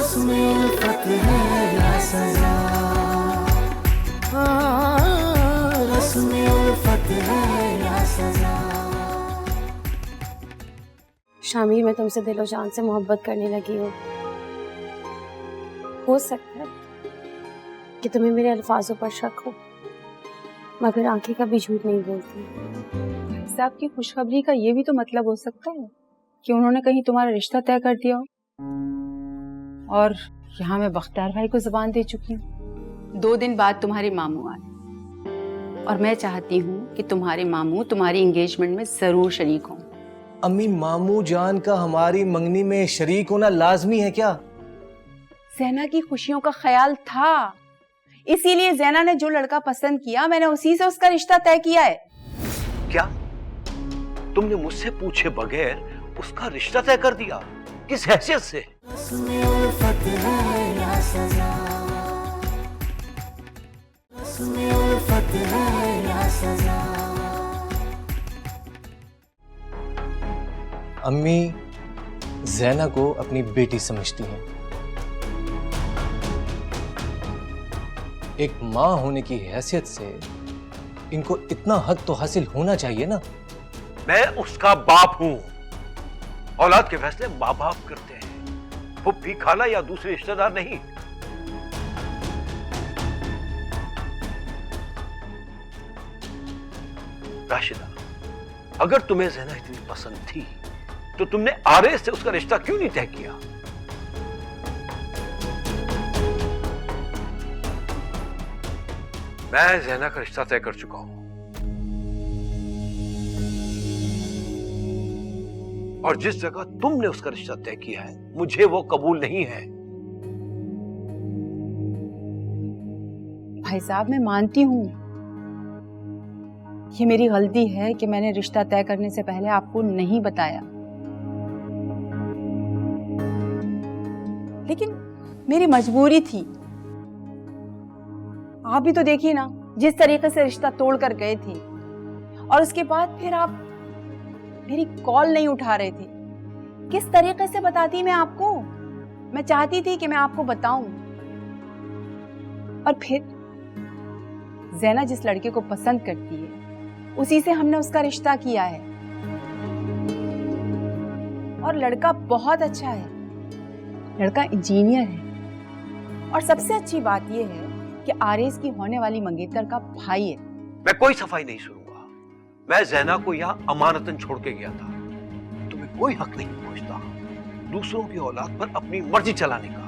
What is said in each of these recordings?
रस्म उल्फत है या सजा, रस्म उल्फत है या सजा। शामिर, मैं तुमसे दिलो जान से मोहब्बत करने लगी हूँ। हो सकता है कि तुम्हें मेरे अल्फाजों पर शक हो, मगर आंखें कभी झूठ नहीं बोलती। साहब की खुशखबरी का ये भी तो मतलब हो सकता है कि उन्होंने कहीं तुम्हारा रिश्ता तय कर दिया हो, और यहाँ मैं बख्तियार भाई को जुबान दे चुकी हूँ। 2 दिन बाद तुम्हारे मामू आए, और मैं चाहती हूँ कि तुम्हारे मामू तुम्हारी एंगेजमेंट में जरूर शरीक हों। अम्मी, मामू जान का हमारी मंगनी में शरीक होना लाजमी है क्या? ज़ैना की खुशियों का ख्याल था, इसीलिए ज़ैना ने जो लड़का पसंद किया, मैंने उसी से उसका रिश्ता तय किया है। क्या तुमने मुझसे पूछे बगैर उसका रिश्ता तय कर दिया? किस हैसियत से? रस्म उल्फत है या सजा, रस्म उल्फत है या सजा। अम्मी ज़ैना को अपनी बेटी समझती हैं। एक माँ होने की हैसियत से इनको इतना हक तो हासिल होना चाहिए ना। मैं उसका बाप हूं। औलाद के फैसले माँ बाप करते हैं, फुफ्फी खाला या दूसरे रिश्तेदार नहीं। राशिदा, अगर तुम्हें ज़ैना इतनी पसंद थी तो तुमने आरेस से उसका रिश्ता क्यों नहीं तय किया? मैं ज़ैना का रिश्ता तय कर चुका हूं, और जिस जगह तुमने उसका रिश्ता तय किया है मुझे वो कबूल नहीं है। भाई साहब, मैं मानती हूँ ये मेरी गलती है कि मैंने रिश्ता तय करने से पहले आपको नहीं बताया, लेकिन मेरी मजबूरी थी। आप भी तो देखिए ना, जिस तरीके से रिश्ता तोड़ कर गए थे, और उसके बाद फिर आप मेरी कॉल नहीं उठा रहे थे। किस तरीके से बताती मैं आपको? मैं चाहती थी कि मैं आपको बताऊं, और फिर ज़ैना जिस लड़के को पसंद करती है उसी से हमने उसका रिश्ता किया है, और लड़का बहुत अच्छा है, लड़का इंजीनियर है, और सबसे अच्छी बात यह है कि आरेस की होने वाली मंगेतर का भाई है। मैं कोई सफाई नहीं सुनूंगा। मैं ज़ैना को यहाँ अमानतन छोड़ के गया था। तुम्हें कोई हक नहीं पहुंचता दूसरों की औलाद पर अपनी मर्जी चलाने का।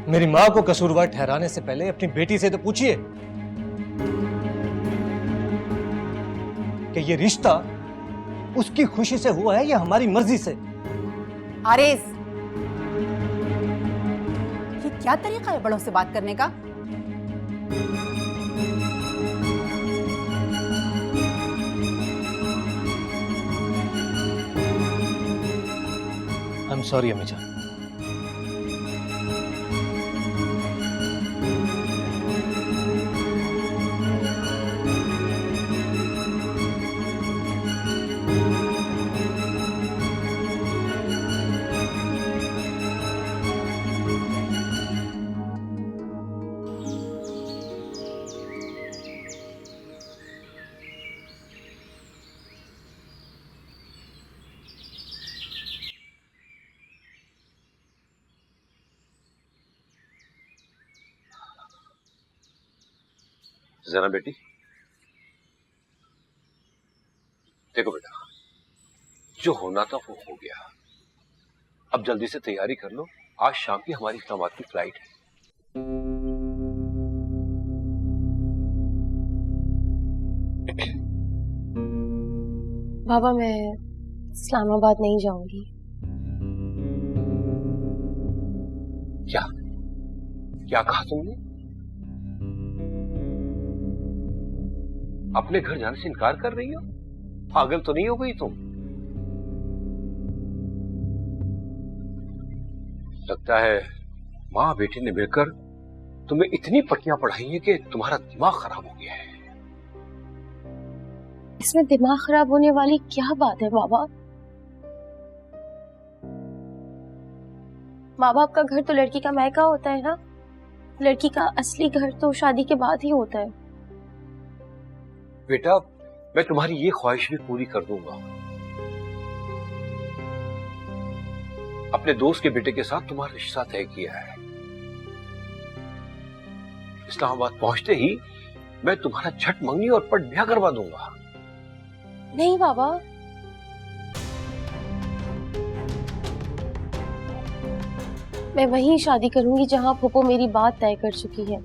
मेरी माँ को कसूरवार ठहराने से पहले अपनी बेटी से तो पूछिए कि ये रिश्ता उसकी खुशी से हुआ है या हमारी मर्जी से। आरेस, ये क्या तरीका है बड़ों से बात करने का? आई एम सॉरी अम्मी जान। ज़ैना बेटी, देखो बेटा, जो होना था वो हो गया। अब जल्दी से तैयारी कर लो, आज शाम की हमारी इस्लामाबाद की फ्लाइट है। बाबा, मैं इस्लामाबाद नहीं जाऊंगी। क्या क्या कहा तुमने? अपने घर जाने से इनकार कर रही हो? पागल तो नहीं हो गई तुम? लगता है माँ बेटी ने मिलकर तुम्हें इतनी पट्टियां पढ़ाई हैं कि तुम्हारा दिमाग खराब हो गया है। इसमें दिमाग खराब होने वाली क्या बात है बाबा? माँ बाप का घर तो लड़की का मायका होता है ना, लड़की का असली घर तो शादी के बाद ही होता है। बेटा, मैं तुम्हारी ये ख्वाहिश भी पूरी कर दूंगा। अपने दोस्त के बेटे के साथ तुम्हारा रिश्ता तय किया है। इस्लामाबाद पहुंचते ही मैं तुम्हारा झट मंगनी और पट ब्याह करवा दूंगा। नहीं बाबा, मैं वहीं शादी करूंगी जहां फूफो मेरी बात तय कर चुकी है।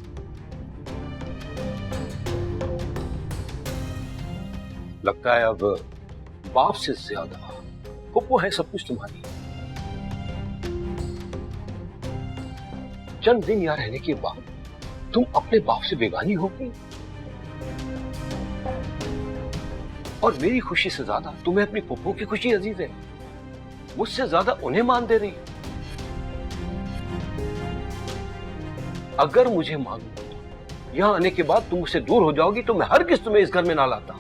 लगता है अब बाप से ज्यादा फूफो है सब कुछ तुम्हारी। चंद दिन यहाँ रहने के बाद तुम अपने बाप से बेगानी हो गई और मेरी खुशी से ज्यादा तुम्हें अपनी फूफो की खुशी अजीज है। मुझसे ज्यादा उन्हें मान दे रही। अगर मुझे मालूम यहां आने के बाद तुम मुझसे दूर हो जाओगी तो मैं हरगिज़ तुम्हें इस घर में ना लाता।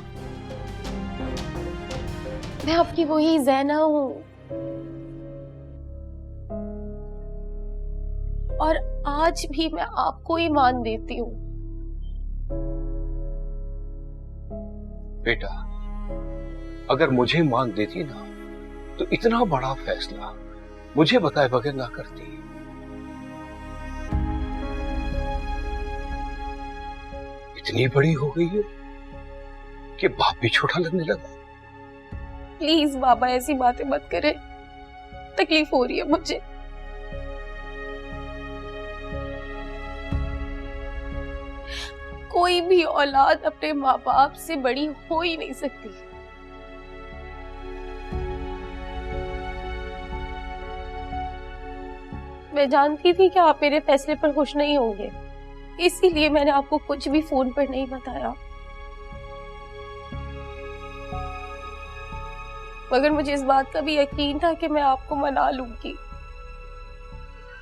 मैं आपकी वही ज़ैना हूं और आज भी मैं आपको ही मान देती हूँ। बेटा, अगर मुझे मान देती ना तो इतना बड़ा फैसला मुझे बताए बगैर ना करती। इतनी बड़ी हो गई है कि बाप भी छोटा लगने लगा। प्लीज बाबा ऐसी बातें मत करें, तकलीफ हो रही है मुझे। कोई भी औलाद अपने माँ बाप से बड़ी हो ही नहीं सकती। मैं जानती थी कि आप मेरे फैसले पर खुश नहीं होंगे, इसीलिए मैंने आपको कुछ भी फोन पर नहीं बताया। मगर मुझे इस बात का भी यकीन था कि मैं आपको मना लूंगी।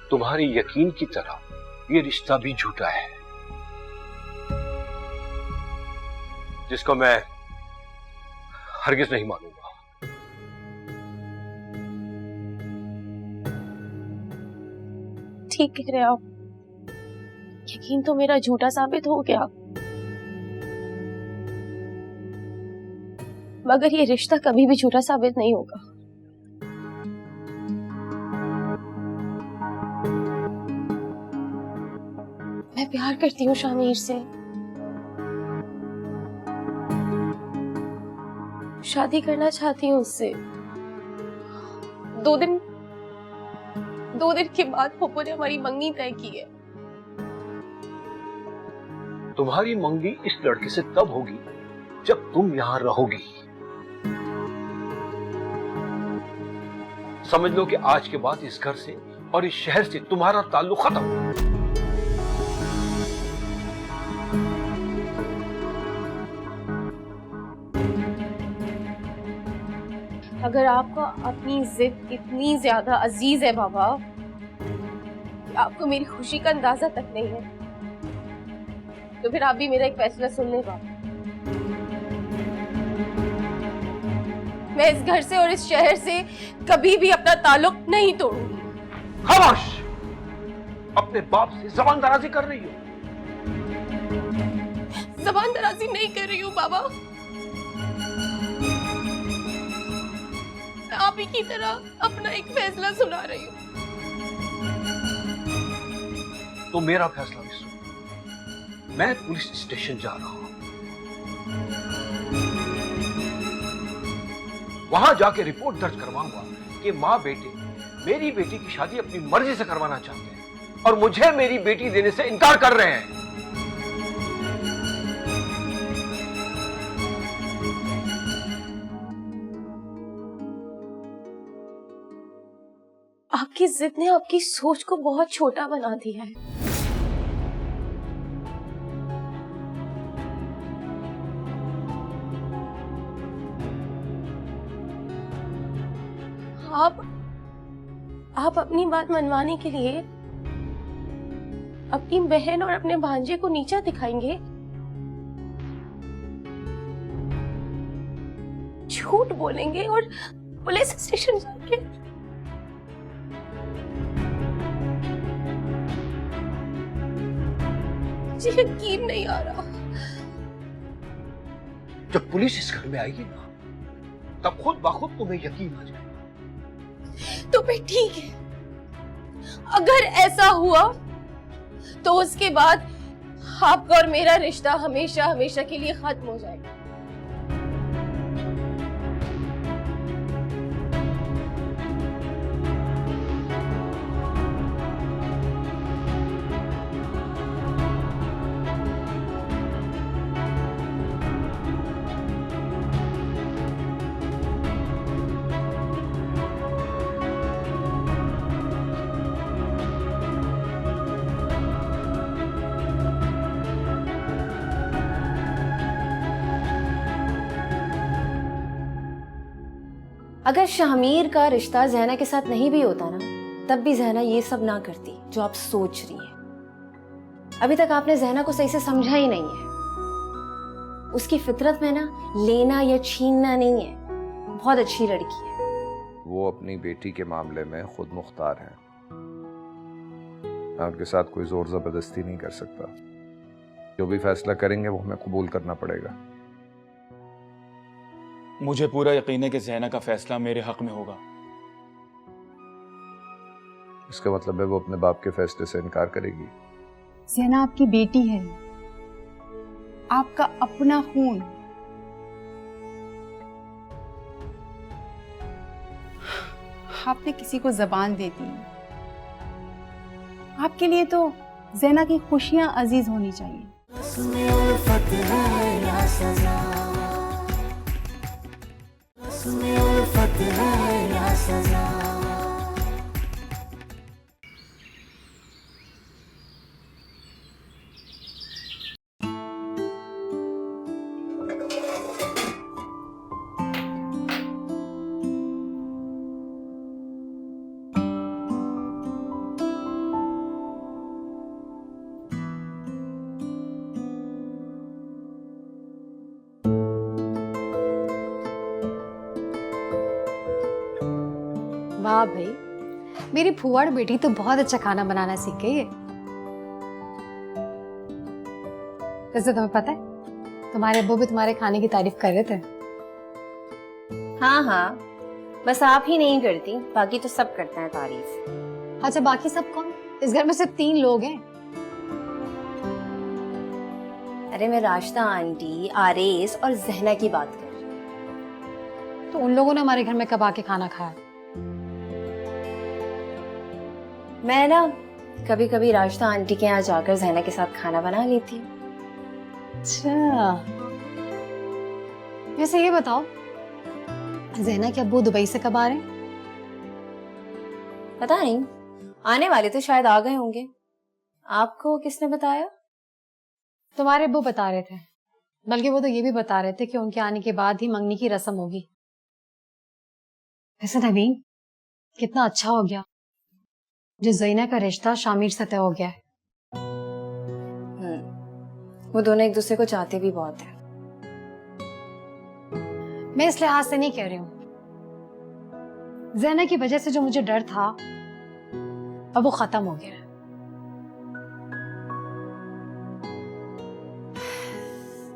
तुम्हारी यकीन की तरह ये रिश्ता भी झूठा है, जिसको मैं हरगिज़ नहीं मानूंगा। ठीक कह रहे आप, यकीन तो मेरा झूठा साबित हो गया, मगर ये रिश्ता कभी भी झूठा साबित नहीं होगा। मैं प्यार करती हूँ शामिर से, शादी करना चाहती हूँ उससे। दो दिन के बाद फूफो ने हमारी मंगनी तय की है। तुम्हारी मंगनी इस लड़के से तब होगी जब तुम यहां रहोगी। समझ लो कि आज के बाद इस घर से और इस शहर से तुम्हारा ताल्लुक खत्म। अगर आपको अपनी जिद इतनी ज्यादा अजीज है बाबा, आपको मेरी खुशी का अंदाजा तक नहीं है, तो फिर आप भी मेरा एक फैसला सुन लें बाबा। मैं इस घर से और इस शहर से कभी भी अपना ताल्लुक नहीं तोड़ूंगी। खामोश! अपने बाप से जबान दराजी कर रही हो। जबान दराजी नहीं कर रही हूँ बाबा, मैं आप ही की तरह अपना एक फैसला सुना रही हूँ। तो मेरा फैसला भी सुनो। मैं पुलिस स्टेशन जा रहा हूं, वहां जाके रिपोर्ट दर्ज करवाऊंगा कि माँ बेटे मेरी बेटी की शादी अपनी मर्जी से करवाना चाहते हैं और मुझे मेरी बेटी देने से इनकार कर रहे हैं। आपकी जिद ने आपकी सोच को बहुत छोटा बना दिया है। आप अपनी बात मनवाने के लिए अपनी बहन और अपने भांजे को नीचा दिखाएंगे, झूठ बोलेंगे और पुलिस स्टेशन जाके मुझे यकीन नहीं आ रहा। जब पुलिस इस घर में आएगी ना, तब खुद ब खुद तुम्हें यकीन आ जाएगा। तो फिर ठीक है, अगर ऐसा हुआ तो उसके बाद आपका और मेरा रिश्ता हमेशा हमेशा के लिए खत्म हो जाएगा। अगर शामीर का रिश्ता जहना के साथ नहीं भी होता ना, तब भी जहना ये सब ना करती जो आप सोच रही हैं। अभी तक आपने जहना को सही से समझा ही नहीं है। उसकी फितरत में ना लेना या छीनना नहीं है। बहुत अच्छी लड़की है। वो अपनी बेटी के मामले में खुद मुख्तार है। मैं उनके साथ कोई जोर जबरदस्ती नहीं कर सकता। जो भी फैसला करेंगे वो हमें कबूल करना पड़ेगा। मुझे पूरा यकीन है कि ज़ैना का फैसला मेरे हक में होगा। इसका मतलब है वो अपने बाप के फैसले से इनकार करेगी। ज़ैना आपकी बेटी है, आपका अपना खून। आपने किसी को जबान दे दी। आपके लिए तो ज़ैना की खुशियां अजीज होनी चाहिए। उसमें उल्फत है या सजा, उसमें उल्फत है या सजा। वाह भाई, मेरी फूफड़ बेटी तो बहुत अच्छा खाना बनाना सीख गई है। वैसे तुम्हें पता है, तुम्हारे अब्बू भी तुम्हारे खाने की तारीफ कर रहे थे। हाँ हाँ, बस आप ही नहीं करती, बाकी तो सब करते हैं तारीफ। अच्छा, बाकी सब कौन? इस घर में सिर्फ 3 लोग हैं। अरे मैं राशिदा आंटी, आरेस और जहना की बात कर रही हूँ। तो उन लोगों ने हमारे घर में कब आके खाना खाया? मैं ना कभी कभी राशिदा आंटी के यहाँ जाकर जहना के साथ खाना बना लेती हूँ। अच्छा, वैसे ये बताओ, ज़ैना के अब्बू दुबई से कब आ रहे हैं? पता नहीं, आने वाले तो शायद आ गए होंगे। आपको किसने बताया? तुम्हारे अब्बू बता रहे थे। बल्कि वो तो ये भी बता रहे थे कि उनके आने के बाद ही मंगनी की रस्म होगी। वैसे नवीन, कितना अच्छा हो गया जो ज़ैना का रिश्ता शामिर से तय हो गया है। वो दोनों एक दूसरे को चाहते भी बहुत हैं। मैं इस लिहाज से नहीं कह रही हूँ। ज़ैना की वजह से जो मुझे डर था, अब वो खत्म हो गया है।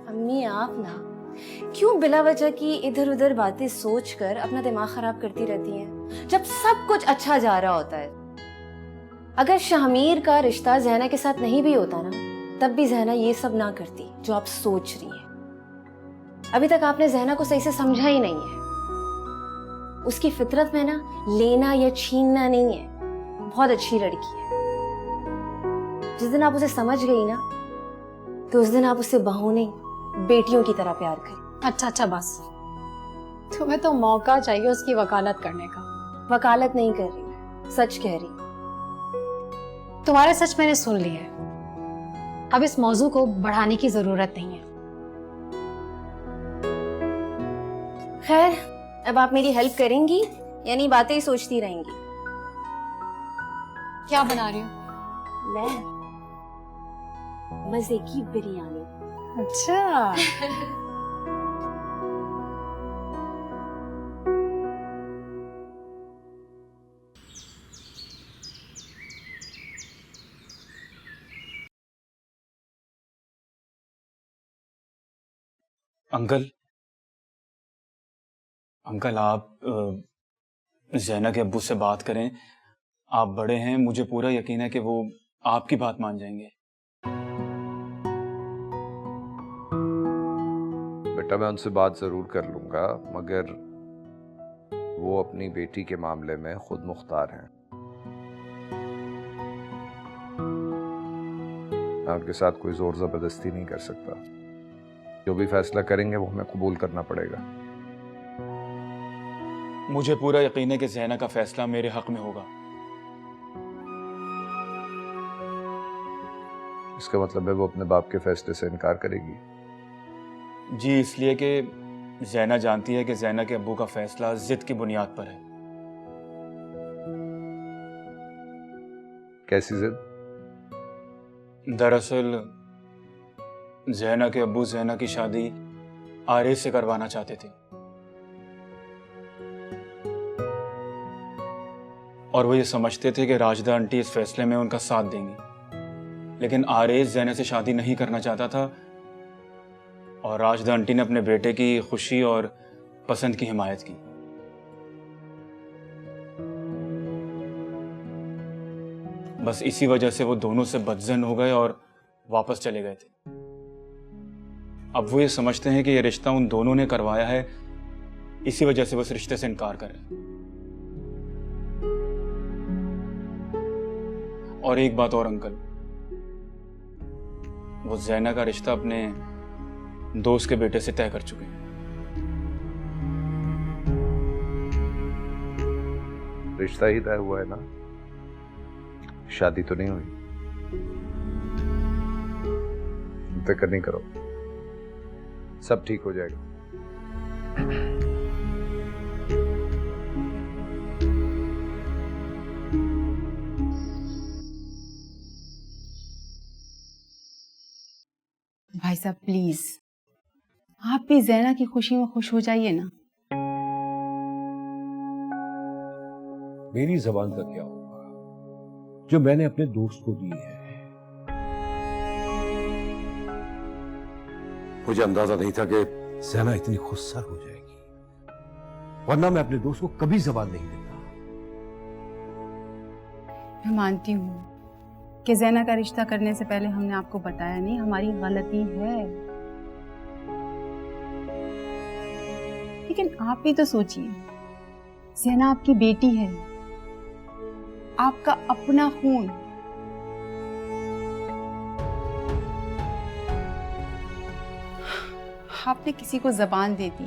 अम्मी, आप ना क्यों बिला वजह की इधर उधर बातें सोचकर अपना दिमाग खराब करती रहती हैं, जब सब कुछ अच्छा जा रहा होता है। अगर शामीर का रिश्ता ज़ैना के साथ नहीं भी होता ना, तब भी ज़ैना ये सब ना करती जो आप सोच रही हैं। अभी तक आपने ज़ैना को सही से समझा ही नहीं है। उसकी फितरत में ना लेना या छीनना नहीं है। बहुत अच्छी लड़की है। जिस दिन आप उसे समझ गई ना, तो उस दिन आप उससे बहू नहीं, बेटियों की तरह प्यार करें। अच्छा अच्छा, बस तुम्हें तो मौका चाहिए उसकी वकालत करने का। वकालत नहीं कर रही, सच कह रही। तुम्हारे सच मैंने सुन लिए है। अब इस मौजू को बढ़ाने की जरूरत नहीं है। खैर, अब आप मेरी हेल्प करेंगी यानी बातें ही सोचती रहेंगी? क्या बना रही हो? मैं मजे की बिरयानी। अच्छा अंकल अंकल आप ज़ैना के अब्बू से बात करें। आप बड़े हैं, मुझे पूरा यकीन है कि वो आपकी बात मान जाएंगे। बेटा मैं उनसे बात जरूर कर लूंगा, मगर वो अपनी बेटी के मामले में खुद मुख्तार हैं। मैं उनके साथ कोई जोर जबरदस्ती नहीं कर सकता। जो भी फैसला करेंगे वो हमें कबूल करना पड़ेगा। मुझे पूरा यकीन है कि ज़ैना का फैसला मेरे हक में होगा। इसका मतलब है वो अपने बाप के फैसले से इनकार करेगी? जी, इसलिए कि ज़ैना जानती है कि ज़ैना के अब्बू का फैसला जिद की बुनियाद पर है। कैसी जिद? दरअसल ज़ैना के अब्बू ज़ैना की शादी आरिज़ से करवाना चाहते थे और वो ये समझते थे कि राशिदा आंटी इस फैसले में उनका साथ देंगी, लेकिन आरिज़ ज़ैना से शादी नहीं करना चाहता था और राशिदा आंटी ने अपने बेटे की खुशी और पसंद की हिमायत की। बस इसी वजह से वो दोनों से बदज़न हो गए और वापस चले गए थे। अब वो ये समझते हैं कि ये रिश्ता उन दोनों ने करवाया है, इसी वजह से वो इस रिश्ते से इनकार कर रहे हैं। और एक बात और अंकल, वो ज़ैना का रिश्ता अपने दोस्त के बेटे से तय कर चुके हैं। रिश्ता ही तय हुआ है ना, शादी तो नहीं हुई। फिक्र नहीं करो, सब ठीक हो जाएगा। भाई साहब प्लीज, आप भी ज़ैना की खुशी में खुश हो जाइए ना। मेरी जबान का क्या होगा जो मैंने अपने दोस्त को दी है? मुझे अंदाजा नहीं था कि ज़ैना इतनी खुशसर हो जाएगी, वरना मैं अपने दोस्त को कभी जबान नहीं देता। मैं मानती हूँ कि ज़ैना का रिश्ता करने से पहले हमने आपको बताया नहीं, हमारी गलती है। लेकिन आप भी तो सोचिए, ज़ैना आपकी बेटी है, आपका अपना खून। आपने किसी को जबान दे दी,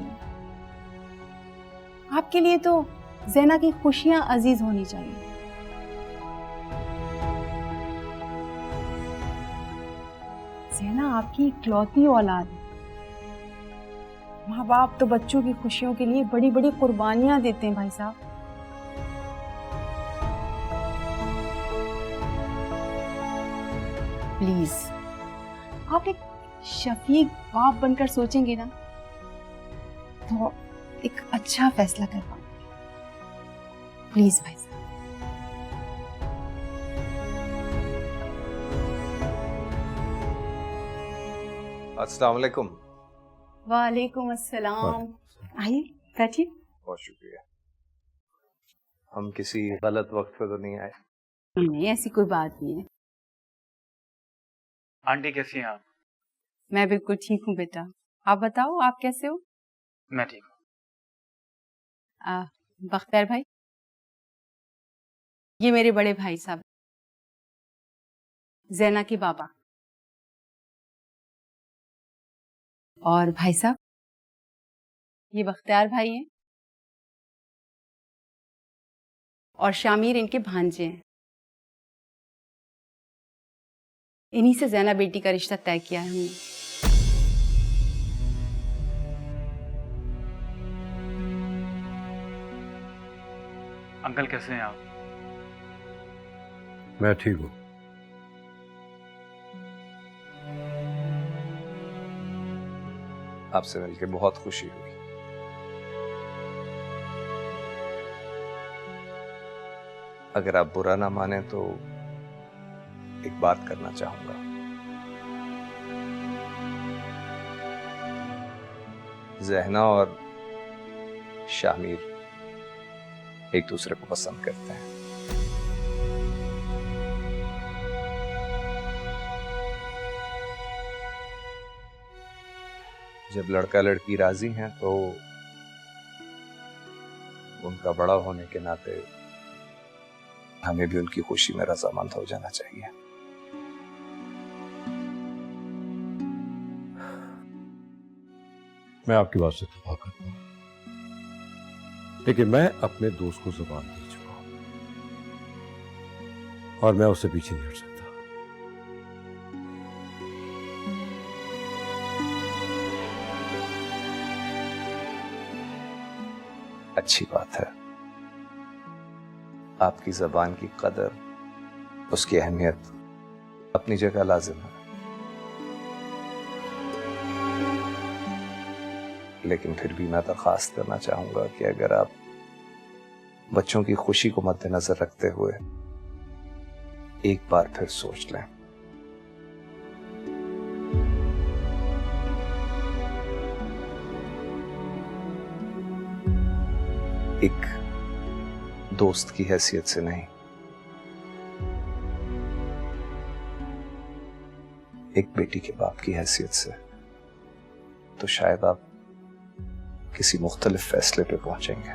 आपके लिए तो ज़ैना की खुशियां अजीज होनी चाहिए। ज़ैना आपकी इकलौती औलाद है। माँ बाप तो बच्चों की खुशियों के लिए बड़ी बड़ी कुर्बानियां देते हैं भाई साहब। प्लीज आप एक शफीक बाप बनकर सोचेंगे ना तो एक अच्छा फैसला कर पाएंगे। प्लीज भाई साहब। अस्सलाम वालेकुम। वालेकुम अस्सलाम। आइए बैठिए। बहुत शुक्रिया। हम किसी गलत वक्त पे तो नहीं आए? नहीं, ऐसी कोई बात नहीं है। आंटी कैसी हैं आप? मैं बिल्कुल ठीक हूँ बेटा, आप बताओ आप कैसे हो? मैं ठीक हूँ। बख्तियार भाई, ये मेरे बड़े भाई साहब, ज़ैना के बाबा। और भाई साहब, ये बख्तियार भाई हैं और शामिर इनके भांजे हैं। इन्हीं से ज़ैना बेटी का रिश्ता तय किया है हमने। अंकल कैसे हैं आप? मैं ठीक हूं। आपसे मिलकर बहुत खुशी हुई। अगर आप बुरा ना माने तो एक बात करना चाहूंगा। जहना और शामिर एक दूसरे को पसंद करते हैं। जब लड़का लड़की राजी हैं तो उनका बड़ा होने के नाते हमें भी उनकी खुशी में रजामंद हो जाना चाहिए। मैं आपकी बात से इत्तेफाक करता हूं, लेकिन मैं अपने दोस्त को जुबान दे चुका हूं और मैं उससे पीछे नहीं हट सकता। अच्छी बात है। आपकी जबान की कदर, उसकी अहमियत अपनी जगह लाजिम है, लेकिन फिर भी मैं दरख्वास्त करना चाहूंगा कि अगर आप बच्चों की खुशी को मद्देनजर रखते हुए एक बार फिर सोच लें। एक दोस्त की हैसियत से नहीं, एक बेटी के बाप की हैसियत से, तो शायद आप किसी मुख्तलिफ फैसले पे पहुंचेंगे।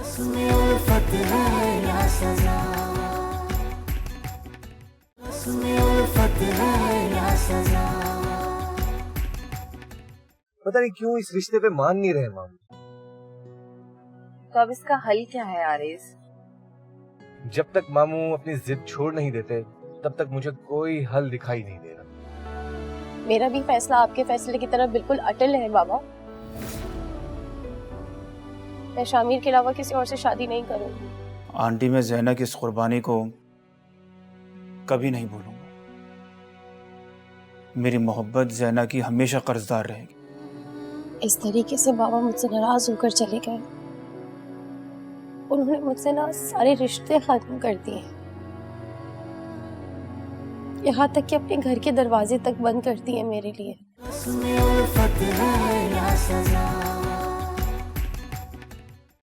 उसमें उल्फत है या सजा, उसमें उल्फत है या सजा। पता नहीं क्यों इस रिश्ते पे मान नहीं रहे मामू। तो अब इसका हल क्या है आरिज? जब तक मामू अपनी जिद छोड़ नहीं देते तब तक मुझे कोई हल दिखाई नहीं दे रहा। मेरा भी फैसला आपके फैसले की तरह बिल्कुल अटल है बाबा। मैं शामिर के अलावा किसी और से शादी नहीं करूंगी। आंटी, मैं ज़ैना की इस कुर्बानी को कभी नहीं भूलूंगा। मेरी मोहब्बत ज़ैना की हमेशा कर्जदार रहेगी। इस तरीके से बाबा मुझसे नाराज होकर चले गए। उन्होंने मुझसे ना सारे रिश्ते खत्म कर दिए, यहाँ तक कि अपने घर के दरवाजे तक बंद कर दिए मेरे लिए। उसमें उल्फत है या सजा।